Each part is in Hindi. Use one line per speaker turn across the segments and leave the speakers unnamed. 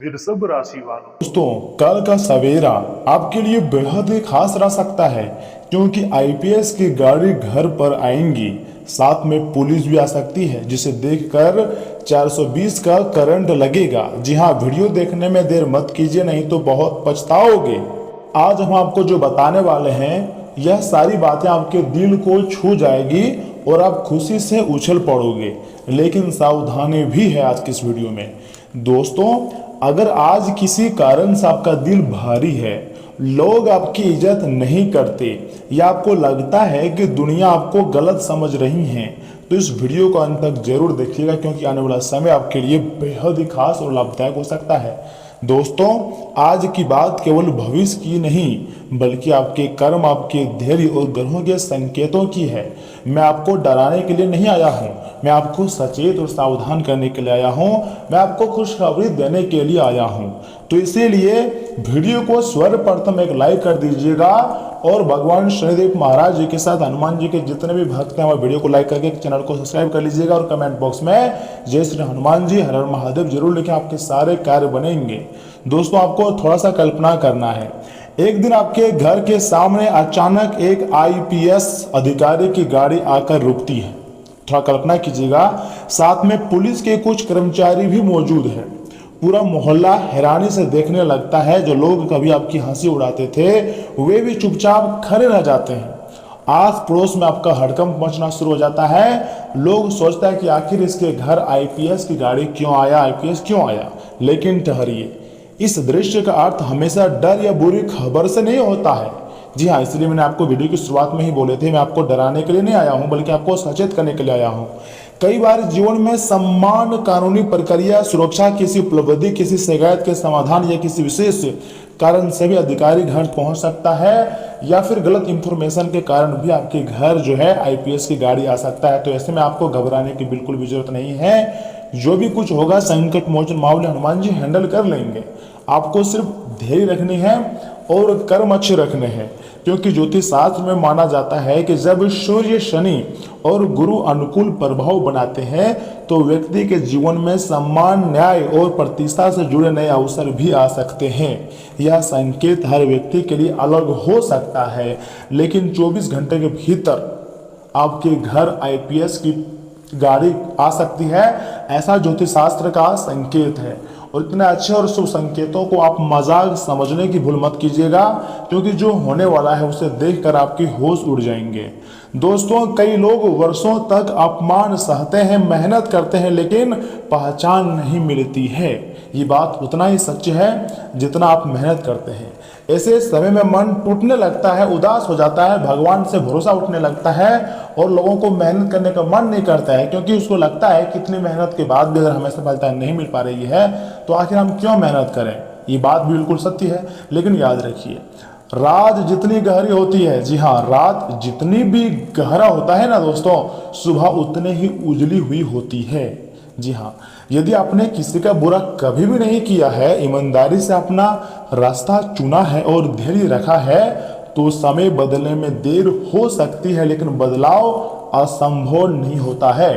वृषभ राशि वालों।
दोस्तों, कल का सवेरा आपके लिए बेहद ही खास रह सकता है, क्योंकि आईपीएस की गाड़ी घर पर आएंगी। साथ में पुलिस भी आ सकती है, जिसे देखकर 420 का करंट लगेगा। जी हाँ, वीडियो देखने में देर मत कीजिए, नहीं तो बहुत पछताओगे। आज हम आपको जो बताने वाले हैं, यह सारी बातें आपके दिल को छू जाएगी और आप खुशी से उछल पड़ोगे। लेकिन सावधानी भी है आज की इस वीडियो में। दोस्तों, अगर आज किसी कारण से आपका दिल भारी है, लोग आपकी इज्जत नहीं करते या आपको लगता है कि दुनिया आपको गलत समझ रही है, तो इस वीडियो को अंत तक जरूर देखिएगा, क्योंकि आने वाला समय आपके लिए बेहद ही खास और लाभदायक हो सकता है। दोस्तों, आज की बात केवल भविष्य की नहीं, बल्कि आपके कर्म, आपके धैर्य और ग्रहों के संकेतों की है। मैं आपको डराने के लिए नहीं आया हूँ, मैं आपको सचेत और सावधान करने के लिए आया हूँ, मैं आपको खुशखबरी देने के लिए आया हूँ। तो इसीलिए वीडियो को सर्वप्रथम एक लाइक कर दीजिएगा और भगवान शनिदेव महाराज जी के साथ हनुमान जी के जितने भी भक्त हैं, वो वीडियो को लाइक करके चैनल को सब्सक्राइब कर लीजिएगा और कमेंट बॉक्स में जय श्री हनुमान जी, हर हर महादेव जरूर लिखें, आपके सारे कार्य बनेंगे। दोस्तों, आपको थोड़ा सा कल्पना करना है। एक दिन आपके घर के सामने अचानक एक आईपीएस अधिकारी की गाड़ी आकर रुकती है। थोड़ा कल्पना कीजिएगा, साथ में पुलिस के कुछ कर्मचारी भी मौजूद हैं। पूरा मोहल्ला हैरानी से देखने लगता है। जो लोग कभी आपकी हंसी उड़ाते थे, वे भी चुपचाप खड़े रह जाते हैं। आस पड़ोस में आपका हड़कंप मचना शुरू हो जाता है। लोग सोचता है कि आखिर इसके घर आईपीएस की गाड़ी क्यों आया, आईपीएस क्यों आया। लेकिन ठहरिए, इस दृश्य का अर्थ हमेशा डर या बुरी खबर से नहीं होता है। जी हाँ, इसलिए मैंने आपको वीडियो की शुरुआत में ही बोले थे, मैं आपको डराने के लिए नहीं आया हूँ, बल्कि आपको सचेत करने के लिए आया हूँ। कई बार जीवन में सम्मान, कानूनी प्रक्रिया, सुरक्षा, किसी उपलब्धि, किसी शिकायत के समाधान या किसी विशेष कारण से भी अधिकारी घर पहुंच सकता है, या फिर गलत इंफॉर्मेशन के कारण भी आपके घर जो है आईपीएस की गाड़ी आ सकता है। तो ऐसे में आपको घबराने की बिल्कुल भी जरूरत नहीं है। जो भी कुछ होगा संकट मोचन मामले हनुमान जी हैंडल कर लेंगे। आपको सिर्फ धैर्य रखनी है और कर्म अच्छे रखने हैं, क्योंकि ज्योतिष शास्त्र में माना जाता है कि जब सूर्य, शनि और गुरु अनुकूल प्रभाव बनाते हैं, तो व्यक्ति के जीवन में सम्मान, न्याय और प्रतिष्ठा से जुड़े नए अवसर भी आ सकते हैं। यह संकेत हर व्यक्ति के लिए अलग हो सकता है, लेकिन 24 घंटे के भीतर आपके घर आईपीएस की गाड़ी आ सकती है, ऐसा ज्योतिष शास्त्र का संकेत है। और इतने अच्छे और शुभ संकेतों को आप मजाक समझने की भूल मत कीजिएगा, क्योंकि जो होने वाला है उसे देखकर आपकी होश उड़ जाएंगे। दोस्तों, कई लोग वर्षों तक अपमान सहते हैं, मेहनत करते हैं, लेकिन पहचान नहीं मिलती है। ये बात उतना ही सच है जितना आप मेहनत करते हैं। ऐसे समय में मन टूटने लगता है, उदास हो जाता है, भगवान से भरोसा उठने लगता है और लोगों को मेहनत करने का मन नहीं करता है, क्योंकि उसको लगता है कि इतनी मेहनत के बाद भी अगर हमें सफलता नहीं मिल पा रही है, तो आखिर हम क्यों मेहनत करें। ये बात भी बिल्कुल सत्य है। लेकिन याद रखिए, रात जितनी गहरी होती है, जी हाँ, रात जितनी भी गहरा होता है ना दोस्तों, सुबह उतने ही उजली हुई होती है। जी हाँ, यदि आपने किसी का बुरा कभी भी नहीं किया है, ईमानदारी से अपना रास्ता चुना है और धैर्य रखा है, तो समय बदलने में देर हो सकती है, लेकिन बदलाव असंभव नहीं होता है।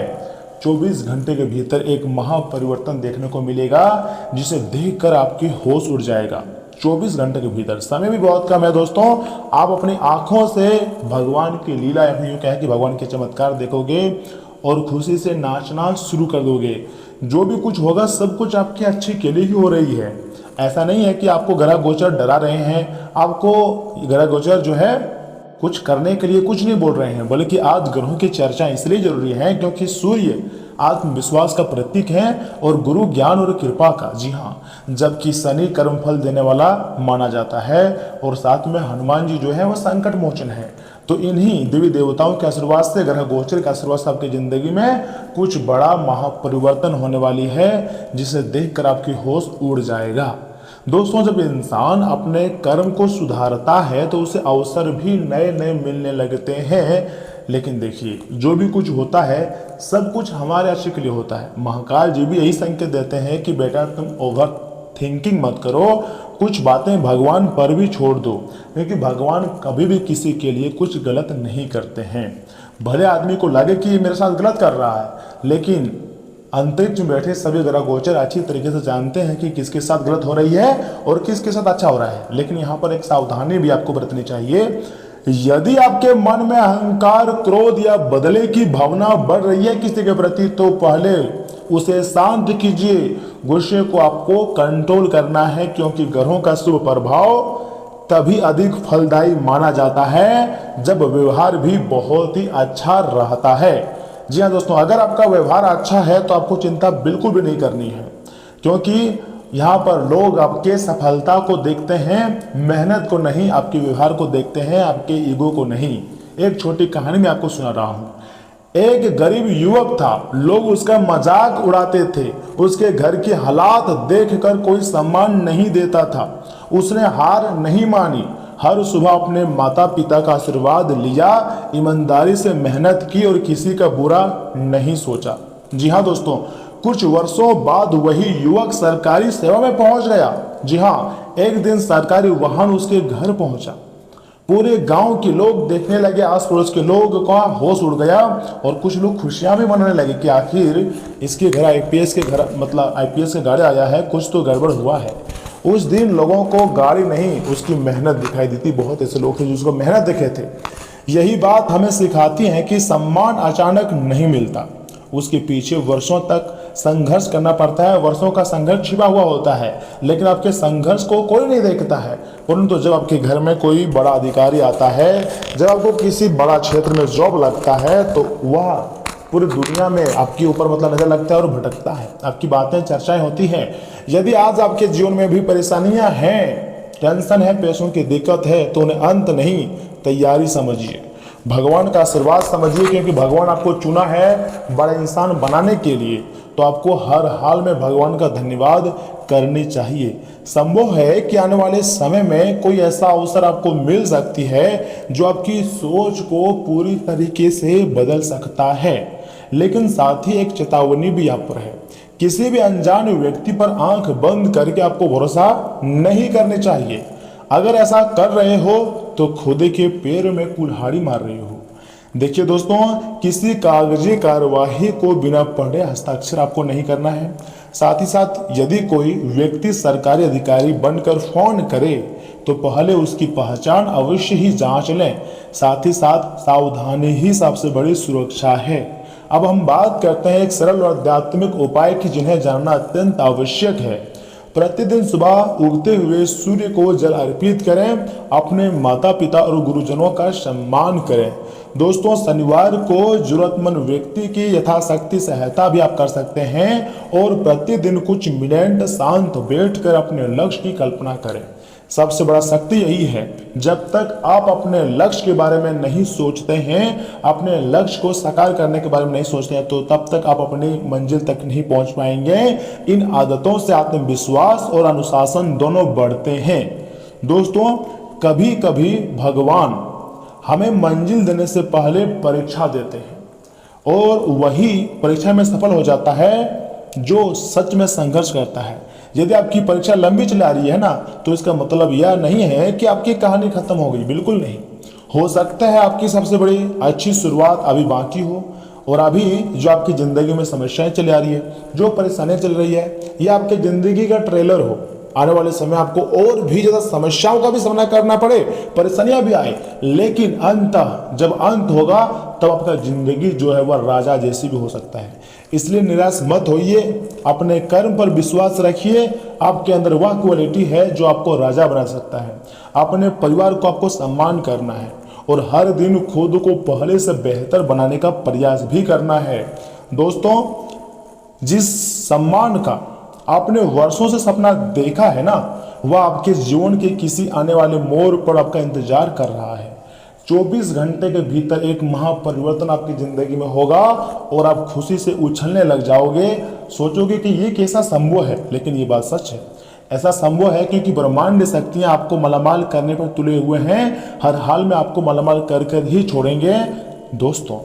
24 घंटे के भीतर एक महापरिवर्तन देखने को मिलेगा, जिसे देखकर आपकी होश उड़ जाएगा। 24 घंटे के भीतर, समय भी बहुत कम है दोस्तों। आप अपनी आंखों से भगवान की लीला, या यूँ कहें कि भगवान के चमत्कार देखोगे और खुशी से नाचना शुरू कर दोगे। जो भी कुछ होगा, सब कुछ आपके अच्छे के लिए ही हो रही है। ऐसा नहीं है कि आपको ग्रह गोचर डरा रहे हैं, आपको ग्रह गोचर जो है कुछ करने के लिए कुछ नहीं बोल रहे हैं, बल्कि आज ग्रहों की चर्चा इसलिए जरूरी है क्योंकि सूर्य आत्मविश्वास का प्रतीक है और गुरु ज्ञान और कृपा का। जी हाँ, जबकि शनि कर्मफल देने वाला माना जाता है और साथ में हनुमान जी जो है वो संकट मोचन है। तो इन्हीं देवी देवताओं के आशीर्वाद से, ग्रह गोचर के आशीर्वाद से आपकी जिंदगी में कुछ बड़ा महापरिवर्तन होने वाली है, जिसे देखकर आपकी होश उड़ जाएगा। दोस्तों, जब इंसान अपने कर्म को सुधारता है तो उसे अवसर भी नए नए मिलने लगते हैं। लेकिन देखिए, जो भी कुछ होता है सब कुछ हमारे अच्छे के लिए होता है। महाकाल जी भी यही संकेत देते हैं कि बेटा तुम ओवर थिंकिंग मत करो, कुछ बातें भगवान पर भी छोड़ दो, क्योंकि भगवान कभी भी किसी के लिए कुछ गलत नहीं करते हैं। भले आदमी को लगे कि ये मेरे साथ गलत कर रहा है, लेकिन अंतरिक्ष में बैठे सभी ग्रह गोचर अच्छी तरीके से जानते हैं कि किसके साथ गलत हो रही है और किसके साथ अच्छा हो रहा है। लेकिन यहाँ पर एक सावधानी भी आपको बरतनी चाहिए। यदि आपके मन में अहंकार, क्रोध या बदले की भावना बढ़ रही है किसी के प्रति, तो पहले उसे शांत कीजिए। गुस्से को आपको कंट्रोल करना है, क्योंकि ग्रहों का शुभ प्रभाव तभी अधिक फलदायी माना जाता है जब व्यवहार भी बहुत ही अच्छा रहता है। जी हाँ दोस्तों, अगर आपका व्यवहार अच्छा है तो आपको चिंता बिल्कुल भी नहीं करनी है, क्योंकि यहाँ पर लोग आपके सफलता को देखते हैं, मेहनत को नहीं, आपके व्यवहार को देखते हैं, आपके ईगो को नहीं। एक छोटी कहानी मैं आपको सुना रहा हूँ। एक गरीब युवक था, लोग उसका मजाक उड़ाते थे, उसके घर के हालात देखकर कोई सम्मान नहीं देता था। उसने हार नहीं मानी, हर सुबह अपने माता पिता का आशीर्वाद लिया, ईमानदारी से मेहनत की और किसी का बुरा नहीं सोचा। जी हाँ दोस्तों, कुछ वर्षों बाद वही युवक सरकारी सेवा में पहुंच गया। जी हाँ, एक दिन सरकारी वाहन उसके घर पहुंचा। पूरे गांव के लोग देखने लगे, आस पड़ोस के लोग का होश उड़ गया और कुछ लोग खुशियां भी मनाने लगे कि आखिर इसके घर आईपीएस के गाड़ी आया है, कुछ तो गड़बड़ हुआ है। उस दिन लोगों को गाड़ी नहीं, उसकी मेहनत दिखाई दी थी। बहुत ऐसे लोग थे जो उसको मेहनत देखे थे। यही बात हमें सिखाती है कि सम्मान अचानक नहीं मिलता, उसके पीछे वर्षों तक संघर्ष करना पड़ता है। वर्षों का संघर्ष छिपा हुआ होता है, लेकिन आपके संघर्ष को कोई नहीं देखता है। परंतु जब आपके घर में कोई बड़ा अधिकारी आता है, जब आपको किसी बड़ा क्षेत्र में जॉब लगता है, तो वह पूरी दुनिया में आपके ऊपर नजर लगता है और भटकता है। आपकी बातें, चर्चाएं होती हैं। यदि आज आपके जीवन में भी परेशानियां हैं, टेंशन है, पैसों की दिक्कत है, तो उन्हें अंत नहीं, तैयारी समझिए, भगवान का आशीर्वाद समझिए, क्योंकि भगवान आपको चुना है बड़ा इंसान बनाने के लिए। तो आपको हर हाल में भगवान का धन्यवाद करनी चाहिए। संभव है कि आने वाले समय में कोई ऐसा अवसर आपको मिल सकती है जो आपकी सोच को पूरी तरीके से बदल सकता है, लेकिन साथ ही एक चेतावनी भी यहाँ पर है। किसी भी अनजान व्यक्ति पर आंख बंद करके आपको भरोसा नहीं करनी चाहिए। अगर ऐसा कर रहे हो तो खुद के पैर में कुल्हाड़ी मार रहे हो। देखिए दोस्तों, किसी कागजी कार्यवाही को बिना पढ़े हस्ताक्षर आपको नहीं करना है। साथ ही साथ यदि कोई व्यक्ति सरकारी अधिकारी बनकर फोन करे तो पहले उसकी पहचान अवश्य ही जांच लें। साथ ही साथ सावधानी ही सबसे बड़ी सुरक्षा है। अब हम बात करते हैं एक सरल और आध्यात्मिक उपाय की, जिन्हें जानना अत्यंत आवश्यक है। प्रतिदिन सुबह उगते हुए सूर्य को जल अर्पित करें, अपने माता पिता और गुरुजनों का सम्मान करें। दोस्तों, शनिवार को जरूरतमंद व्यक्ति की यथाशक्ति सहायता भी आप कर सकते हैं और प्रतिदिन कुछ मिनट शांत बैठकर अपने लक्ष्य की कल्पना करें। सबसे बड़ा शक्ति यही है, जब तक आप अपने लक्ष्य के बारे में नहीं सोचते हैं, अपने लक्ष्य को साकार करने के बारे में नहीं सोचते हैं, तो तब तक आप अपनी मंजिल तक नहीं पहुंच पाएंगे। इन आदतों से आत्मविश्वास और अनुशासन दोनों बढ़ते हैं। दोस्तों, कभी कभी भगवान हमें मंजिल देने से पहले परीक्षा देते हैं और वही परीक्षा में सफल हो जाता है जो सच में संघर्ष करता है। यदि आपकी परीक्षा लंबी चली आ रही है ना, तो इसका मतलब यह नहीं है कि आपकी कहानी खत्म हो गई, बिल्कुल नहीं। हो सकता है आपकी सबसे बड़ी अच्छी शुरुआत अभी बाकी हो, और अभी जो आपकी जिंदगी में समस्याएं चली आ रही है, जो परेशानियां चल रही है, ये आपकी जिंदगी का ट्रेलर हो। आने वाले समय आपको और भी ज्यादा समस्याओं का भी सामना करना पड़े, परेशानियां भी आए, लेकिन जब अंत होगा तब आपका जिंदगी जो है वह राजा जैसी भी हो सकता है। इसलिए निराश मत होइए, अपने कर्म पर विश्वास रखिए। आपके अंदर वह क्वालिटी है जो आपको राजा बना सकता है। अपने परिवार को आपको सम्मान करना है और हर दिन खुद को पहले से बेहतर बनाने का प्रयास भी करना है। दोस्तों, जिस सम्मान का आपने वर्षों से सपना देखा है ना, वह आपके जीवन के किसी आने वाले मोड़ पर आपका इंतजार कर रहा है। 24 घंटे के भीतर एक महापरिवर्तन आपकी जिंदगी में होगा और आप खुशी से उछलने लग जाओगे। सोचोगे कि ये कैसा संभव है, लेकिन ये बात सच है। ऐसा संभव है क्योंकि ब्रह्मांड शक्तियां आपको मालामाल करने पर तुले हुए हैं। हर हाल में आपको मालामाल कर कर ही छोड़ेंगे। दोस्तों,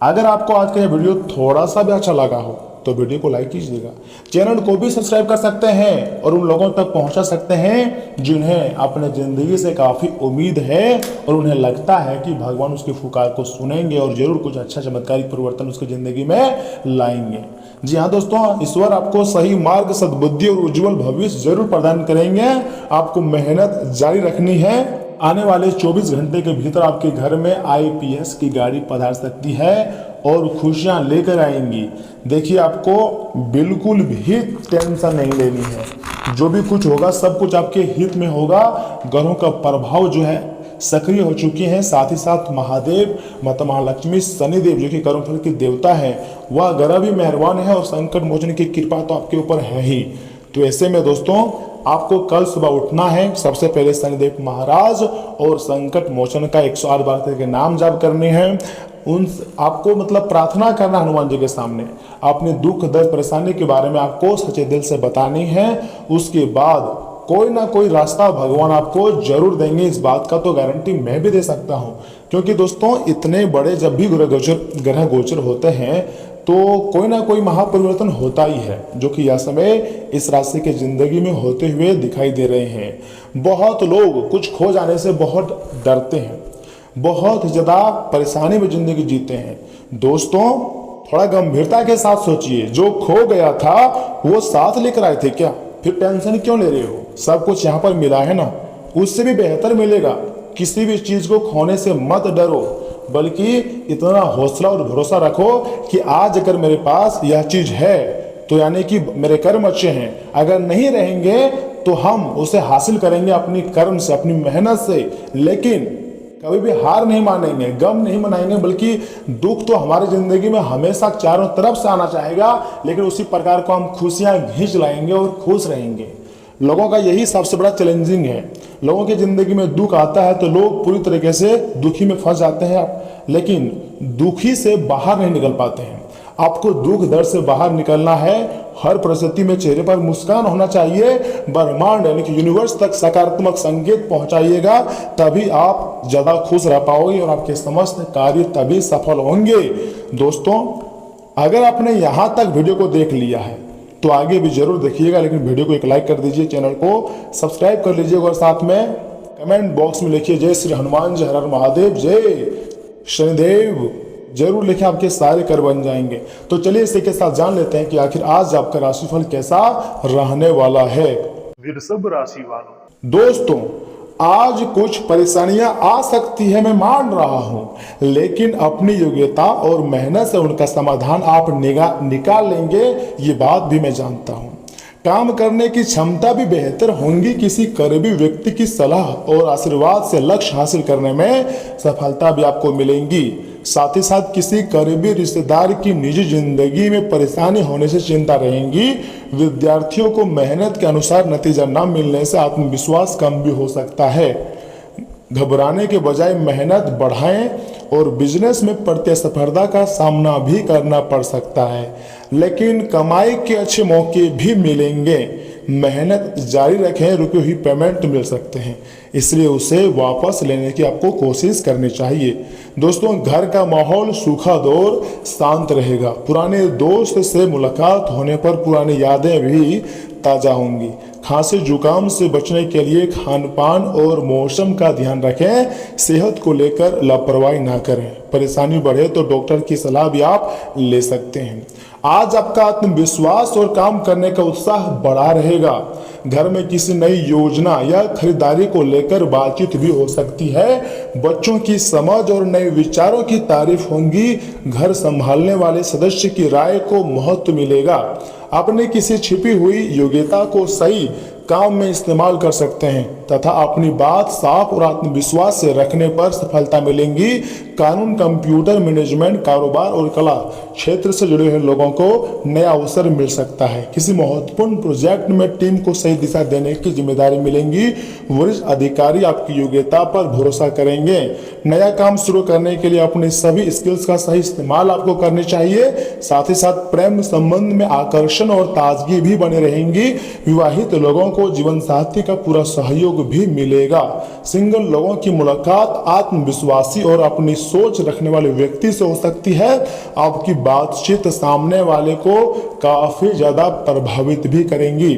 अगर आपको आज का यह वीडियो थोड़ा सा भी अच्छा लगा हो तो वीडियो को लाइक कीजिएगा, चैनल को भी सब्सक्राइब कर सकते हैं और उन लोगों तक पहुंचा सकते हैं जिन्हें अपने जिंदगी से काफ़ी उम्मीद है और उन्हें लगता है कि भगवान उसकी पुकार को सुनेंगे और जरूर कुछ अच्छा चमत्कारिक परिवर्तन उसकी ज़िंदगी में लाएंगे। जी हाँ दोस्तों, ईश्वर आपको सही मार्ग, सद्बुद्धि और उज्जवल भविष्य जरूर प्रदान करेंगे। आपको मेहनत जारी रखनी है। आने वाले 24 घंटे के भीतर आपके घर में आईपीएस की गाड़ी पधार सकती है और खुशियां लेकर आएंगी। देखिए, आपको बिल्कुल भी टेंशन नहीं लेनी है। जो भी कुछ होगा सब कुछ आपके हित में होगा। ग्रहों का प्रभाव जो है सक्रिय हो चुके हैं। साथ ही साथ महादेव, माता महालक्ष्मी, शनिदेव जो कि कर्मफल के देवता है, वह ग्रह भी मेहरबान है और संकट मोचन की कृपा तो आपके ऊपर है ही। तो ऐसे में दोस्तों, आपको कल सुबह उठना है। सबसे पहले शनिदेव महाराज और संकट मोचन का 108 बार के नाम जाप करने हैं। उन आपको मतलब प्रार्थना करना हनुमान जी के सामने, अपने दुख दर्द परेशानी के बारे में आपको सच्चे दिल से बतानी है। उसके बाद कोई ना कोई रास्ता भगवान आपको जरूर देंगे। इस बात का तो गारंटी मैं भी दे सकता हूँ, क्योंकि दोस्तों इतने बड़े जब भी ग्रह गोचर होते हैं तो कोई ना कोई महापरिवर्तन होता ही है, जो कि यह समय इस राशि के जिंदगी में होते हुए दिखाई दे रहे हैं। बहुत लोग कुछ खो जाने से बहुत डरते हैं, बहुत ज़्यादा परेशानी में जिंदगी जीते हैं। दोस्तों, थोड़ा गंभीरता के साथ सोचिए, जो खो गया था वो साथ लेकर आए थे क्या? फिर टेंशन क्यों ले रहे हो? सब कुछ यहाँ पर मिला है ना, उससे भी बेहतर मिलेगा। किसी भी चीज को खोने से मत डरो, बल्कि इतना हौसला और भरोसा रखो कि आज अगर मेरे पास यह चीज है तो यानी कि मेरे कर्म अच्छे हैं। अगर नहीं रहेंगे तो हम उसे हासिल करेंगे अपनी कर्म से, अपनी मेहनत से। लेकिन कभी भी हार नहीं मानेंगे, गम नहीं मनाएंगे, बल्कि दुख तो हमारी जिंदगी में हमेशा चारों तरफ से आना चाहेगा, लेकिन उसी प्रकार को हम खुशियां खींच लाएंगे और खुश रहेंगे। लोगों का यही सबसे बड़ा चैलेंजिंग है। लोगों की जिंदगी में दुख आता है तो लोग पूरी तरीके से दुखी में फंस जाते हैं, लेकिन दुखी से बाहर नहीं निकल पाते हैं। आपको दुख दर्द से बाहर निकलना है। हर परिस्थिति में चेहरे पर मुस्कान होना चाहिए। ब्रह्मांड यानी कि यूनिवर्स तक सकारात्मक संकेत पहुंचाइएगा, तभी आप ज्यादा खुश रह पाओगे और आपके समस्त कार्य तभी सफल होंगे। दोस्तों, अगर आपने यहां तक वीडियो को देख लिया है तो आगे भी जरूर देखिएगा, लेकिन वीडियो को एक लाइक कर दीजिए, चैनल को सब्सक्राइब कर लीजिएगा और साथ में कमेंट बॉक्स में लिखिए जय श्री हनुमान जी, हर हर महादेव, जय शनिदेव जरूर लिखें। आपके सारे कर बन जाएंगे। तो चलिए इसी के साथ जान लेते हैं कि आखिर आज आपका राशिफल कैसा रहने वाला है। वृषभ राशि वालों, दोस्तों आज कुछ परेशानियां आ सकती है, मैं मान रहा हूं, लेकिन अपनी योग्यता और मेहनत से उनका समाधान आप निकाल लेंगे, ये बात भी मैं जानता हूं। काम करने की क्षमता भी बेहतर होंगी। किसी करीबी व्यक्ति की सलाह और आशीर्वाद से लक्ष्य हासिल करने में सफलता भी आपको मिलेंगी। साथ ही साथ किसी करीबी रिश्तेदार की निजी जिंदगी में परेशानी होने से चिंता रहेगी। विद्यार्थियों को मेहनत के अनुसार नतीजा न मिलने से आत्मविश्वास कम भी हो सकता है। घबराने के बजाय मेहनत बढ़ाएं और बिजनेस में प्रतिस्पर्धा का सामना भी करना पड़ सकता है, लेकिन कमाई के अच्छे मौके भी मिलेंगे। मेहनत जारी रखें, रुकी हुई पेमेंट मिल सकते हैं, इसलिए उसे वापस लेने की आपको कोशिश करनी चाहिए। दोस्तों, घर का माहौल सुखद और शांत रहेगा। पुराने दोस्त से मुलाकात होने पर पुरानी यादें भी ताज़ा होंगी। खांसी जुकाम से बचने के लिए खान पान और मौसम का ध्यान रखें। सेहत को लेकर लापरवाही ना करें। परेशानी बढ़े तो डॉक्टर की सलाह भी आप ले सकते हैं। आज आपका आत्मविश्वास और काम करने का उत्साह बढ़ा रहेगा। घर में किसी नई योजना या खरीदारी को लेकर बातचीत भी हो सकती है। बच्चों की समझ और नए विचारों की तारीफ होंगी। घर संभालने वाले सदस्य की राय को महत्व मिलेगा। अपने किसी छिपी हुई योग्यता को सही काम में इस्तेमाल कर सकते हैं तथा अपनी बात साफ और आत्मविश्वास से रखने पर सफलता मिलेंगी। कानून, कंप्यूटर, मैनेजमेंट, कारोबार और कला क्षेत्र से जुड़े हुए लोगों को नया अवसर मिल सकता है। किसी महत्वपूर्ण प्रोजेक्ट में टीम को सही दिशा देने की जिम्मेदारी मिलेंगी। वरिष्ठ अधिकारी आपकी योग्यता पर भरोसा करेंगे। नया काम शुरू करने के लिए अपनी सभी स्किल्स का सही इस्तेमाल आपको करनी चाहिए। साथ ही साथ प्रेम संबंध में आकर्षण और ताजगी भी बनी रहेंगी। विवाहित लोगों को जीवन साथी का पूरा सहयोग भी मिलेगा। सिंगल लोगों की मुलाकात आत्मविश्वासी और अपनी सोच रखने वाले व्यक्ति से हो सकती है। आपकी बातचीत सामने वाले को काफी ज्यादा प्रभावित भी करेंगी।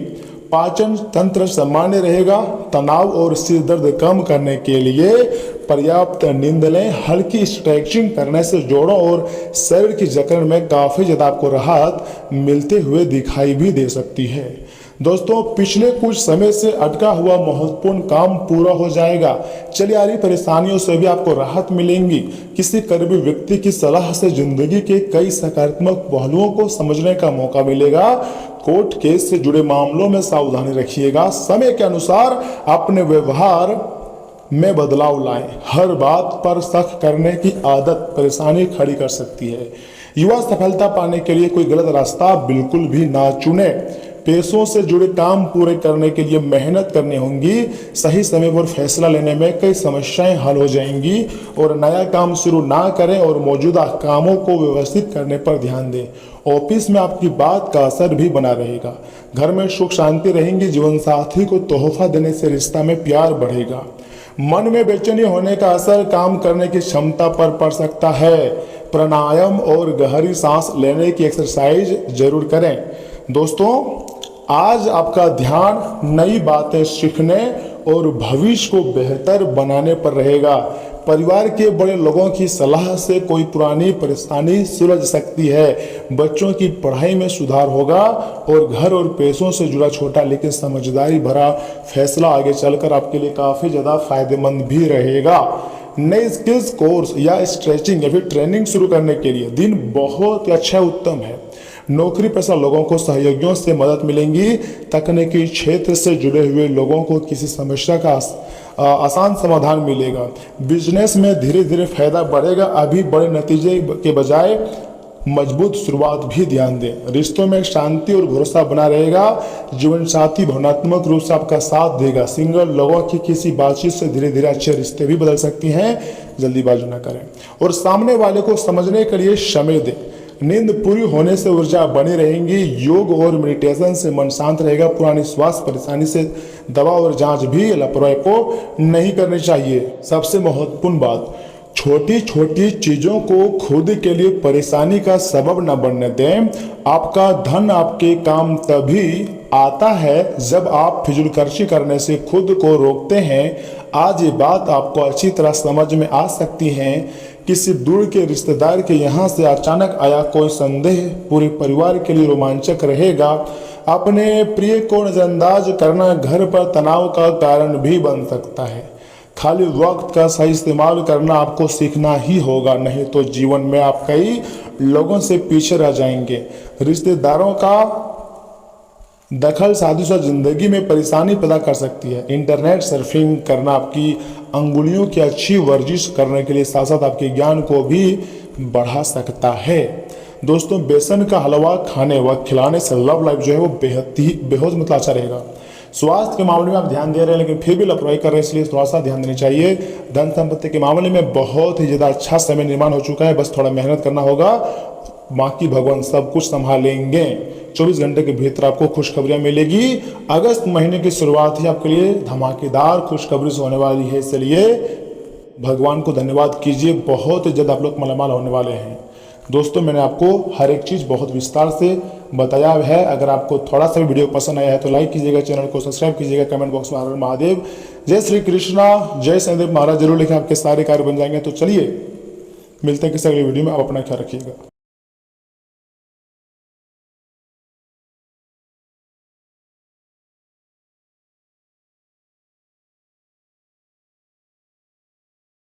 पाचन तंत्र सामान्य रहेगा। तनाव और सिर दर्द कम करने के लिए पर्याप्त नींद लें, हल्की स्ट्रेचिंग करने से जोड़ों और शरीर की जकड़न में काफ़ी ज़्यादा आपको राहत मिलते हुए दिखाई भी दे सकती है। दोस्तों, पिछले कुछ समय से अटका हुआ महत्वपूर्ण काम पूरा हो जाएगा। चलिए आ रही परेशानियों से भी आपको राहत मिलेंगी। किसी करीबी व्यक्ति की सलाह से जिंदगी के कई सकारात्मक पहलुओं को समझने का मौका मिलेगा। कोर्ट केस से जुड़े मामलों में सावधानी रखिएगा। समय के अनुसार अपने व्यवहार में बदलाव लाएं। हर बात पर शक करने की आदत परेशानी खड़ी कर सकती है। युवा सफलता पाने के लिए कोई गलत रास्ता बिल्कुल भी ना चुने। पैसों से जुड़े काम पूरे करने के लिए मेहनत करनी होगी। सही समय पर फैसला लेने में कई समस्याएं हल हो जाएंगी। और नया काम शुरू ना करें और मौजूदा कामों को व्यवस्थित करने पर ध्यान दें। ऑफिस में आपकी बात का असर भी बना रहेगा। घर में सुख शांति रहेंगी। जीवन साथी को तोहफा देने से रिश्ता में प्यार बढ़ेगा। मन में बेचैनी होने का असर काम करने की क्षमता पर पड़ सकता है। प्राणायाम और गहरी सांस लेने की एक्सरसाइज जरूर करें। दोस्तों, आज आपका ध्यान नई बातें सीखने और भविष्य को बेहतर बनाने पर रहेगा। परिवार के बड़े लोगों की सलाह से कोई पुरानी परेशानी सुलझ सकती है। बच्चों की पढ़ाई में सुधार होगा और घर और पैसों से जुड़ा छोटा लेकिन समझदारी भरा फैसला आगे चलकर आपके लिए काफ़ी ज़्यादा फायदेमंद भी रहेगा। नए स्किल्स कोर्स या स्ट्रेचिंग या फिर ट्रेनिंग शुरू करने के लिए दिन बहुत ही अच्छा उत्तम है। नौकरी पेशा लोगों को सहयोगियों से मदद मिलेंगी। तकनीकी क्षेत्र से जुड़े हुए लोगों को किसी समस्या का आसान समाधान मिलेगा। बिजनेस में धीरे धीरे फायदा बढ़ेगा। अभी बड़े नतीजे के बजाय मजबूत शुरुआत भी ध्यान दें। रिश्तों में शांति और भरोसा बना रहेगा। जीवन साथी भावनात्मक रूप से आपका साथ देगा। सिंगल लोगों की किसी बातचीत से धीरे धीरे अच्छे रिश्ते भी बदल सकती हैं। जल्दीबाजी न करें और सामने वाले को समझने के लिए समय दें। नींद पूरी होने से ऊर्जा बनी रहेगी। योग और मेडिटेशन से मन शांत रहेगा। पुरानी स्वास्थ्य परेशानी से दवा और जांच भी लापरवाही को नहीं करनी चाहिए। सबसे महत्वपूर्ण बात, छोटी छोटी चीजों को खुद के लिए परेशानी का सबब न बनने दें। आपका धन आपके काम तभी आता है जब आप फिजूलखर्ची करने से खुद को रोकते हैं। आज ये बात आपको अच्छी तरह समझ में आ सकती है। किसी दूर के रिश्तेदार के यहाँ से अचानक आया कोई संदेह पूरे परिवार के लिए रोमांचक रहेगा। अपने प्रिय को नजरअंदाज करना घर पर तनाव का कारण भी बन सकता है। खाली वक्त का सही इस्तेमाल करना आपको सीखना ही होगा, नहीं तो जीवन में आप कई लोगों से पीछे रह जाएंगे। रिश्तेदारों का दखल शादीशुदा जिंदगी में परेशानी पैदा कर सकती है। इंटरनेट सर्फिंग करना आपकी अंगुलियों की अच्छी वर्जिश करने के लिए साथ साथ आपके ज्ञान को भी बढ़ा सकता है। दोस्तों, बेसन का हलवा खाने व खिलाने से लव लाइफ जो है वो बेहद मतलब अच्छा रहेगा। स्वास्थ्य के मामले में आप ध्यान दे रहे हैं लेकिन फिर भी लापरवाही कर रहे हैं, इसलिए थोड़ा सा ध्यान देना चाहिए। धन संपत्ति के मामले में बहुत ही ज़्यादा अच्छा समय निर्माण हो चुका है, बस थोड़ा मेहनत करना होगा। बाकी भगवान सब कुछ संभालेंगे। 24 घंटे के भीतर आपको खुशखबरियां मिलेगी। अगस्त महीने की शुरुआत ही आपके लिए धमाकेदार खुशखबरी से होने वाली है, इसलिए भगवान को धन्यवाद कीजिए। बहुत जल्द आप लोग मालामाल होने वाले हैं। दोस्तों, मैंने आपको हर एक चीज़ बहुत विस्तार से बताया है। अगर आपको थोड़ा सा भी वीडियो पसंद आया है तो लाइक कीजिएगा, चैनल को सब्सक्राइब कीजिएगा, कमेंट बॉक्स में हर हर महादेव, जय श्री कृष्णा, जय शनिदेव महाराज जरूर लिखें, आपके सारे कार्य बन जाएंगे। तो चलिए मिलते हैं किसी अगले वीडियो में। आप अपना ख्याल रखिएगा।